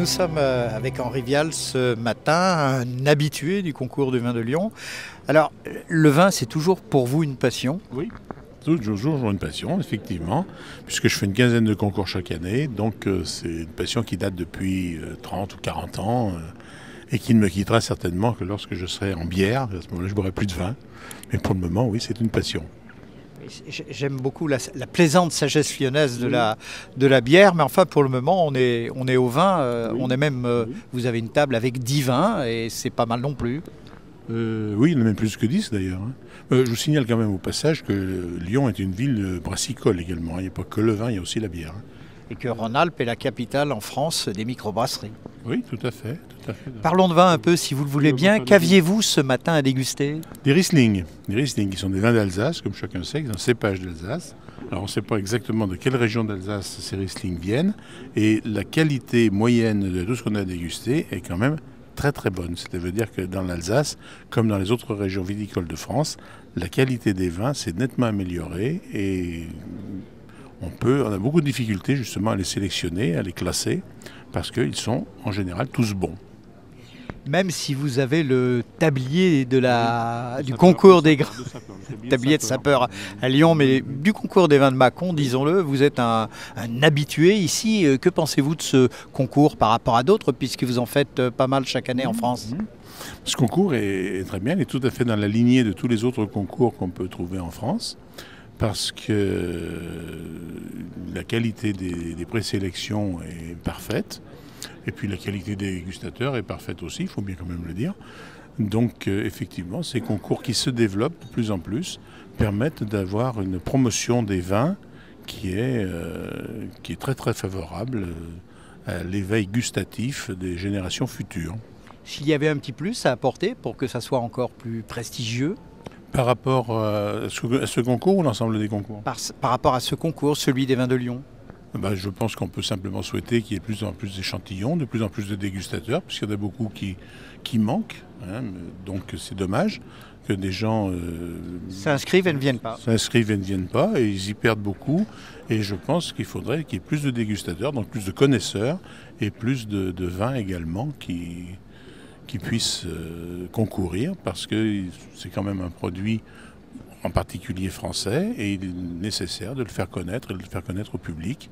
Nous sommes avec Henri Vial ce matin, un habitué du concours du vin de Lyon. Alors, le vin, c'est toujours pour vous une passion? Oui, toujours une passion, effectivement, puisque je fais une quinzaine de concours chaque année. Donc, c'est une passion qui date depuis 30 ou 40 ans et qui ne me quittera certainement que lorsque je serai en bière. À ce moment-là, je ne boirai plus de vin. Mais pour le moment, oui, c'est une passion. J'aime beaucoup la plaisante sagesse lyonnaise de la bière, mais enfin pour le moment on est au vin, on est même, vous avez une table avec 10 vins et c'est pas mal non plus. Oui, il y en a même plus que 10 d'ailleurs. Je vous signale quand même au passage que Lyon est une ville brassicole également. Il n'y a pas que le vin, il y a aussi la bière. Et que Rhône-Alpes est la capitale en France des microbrasseries. Oui, tout à fait. Parlons de vin un peu si vous le voulez bien. Qu'aviez-vous ce matin à déguster? Des Riesling. Des Riesling qui sont des vins d'Alsace, comme chacun sait, qui sont cépages d'Alsace. Alors on ne sait pas exactement de quelle région d'Alsace ces Riesling viennent. Et la qualité moyenne de tout ce qu'on a dégusté est quand même très très bonne. C'est-à-dire que dans l'Alsace, comme dans les autres régions viticoles de France, la qualité des vins s'est nettement améliorée et on a beaucoup de difficultés justement à les sélectionner, à les classer, parce qu'ils sont en général tous bons. Même si vous avez le tablier du concours des grands, tablier de sapeur à Lyon, mais du concours des vins de Mâcon, disons-le, vous êtes un habitué ici. Que pensez-vous de ce concours par rapport à d'autres, puisque vous en faites pas mal chaque année en France? Ce concours est très bien, il est tout à fait dans la lignée de tous les autres concours qu'on peut trouver en France, parce que la qualité des présélections est parfaite. Et puis la qualité des dégustateurs est parfaite aussi, il faut bien quand même le dire. Donc effectivement, ces concours qui se développent de plus en plus permettent d'avoir une promotion des vins qui est très très favorable à l'éveil gustatif des générations futures. S'il y avait un petit plus à apporter pour que ça soit encore plus prestigieux? Par rapport à ce concours ou l'ensemble des concours? Par rapport à ce concours, celui des vins de Lyon. Je pense qu'on peut simplement souhaiter qu'il y ait de plus en plus d'échantillons, de plus en plus de dégustateurs, puisqu'il y en a beaucoup qui manquent. Donc c'est dommage que des gens s'inscrivent et ne viennent pas. S'inscrivent et ne viennent pas, et ils y perdent beaucoup. Et je pense qu'il faudrait qu'il y ait plus de dégustateurs, donc plus de connaisseurs, et plus de vins également qui puissent concourir, parce que c'est quand même un produit en particulier français, et il est nécessaire de le faire connaître et de le faire connaître au public,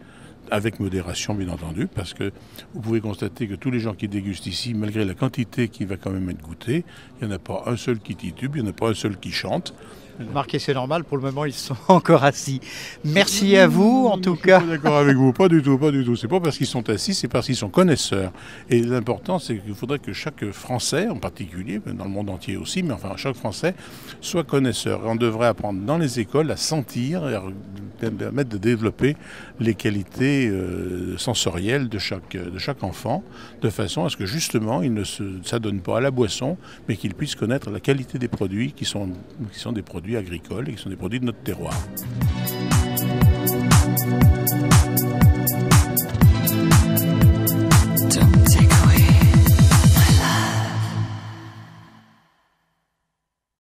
avec modération bien entendu, parce que vous pouvez constater que tous les gens qui dégustent ici, malgré la quantité qui va quand même être goûtée, il n'y en a pas un seul qui titube, il n'y en a pas un seul qui chante. Remarquez, c'est normal, pour le moment ils sont encore assis. Merci à vous en tout cas. Je suis pas d'accord avec vous, pas du tout, pas du tout. C'est pas parce qu'ils sont assis, c'est parce qu'ils sont connaisseurs. Et l'important, c'est qu'il faudrait que chaque Français, en particulier, dans le monde entier aussi, mais enfin chaque Français, soit connaisseur. Et on devrait apprendre dans les écoles à sentir et à permettre de développer les qualités sensorielles de chaque enfant, de façon à ce que justement il ne s'adonne pas à la boisson, mais qu'il puisse connaître la qualité des produits qui sont des produits agricoles et qui sont des produits de notre terroir.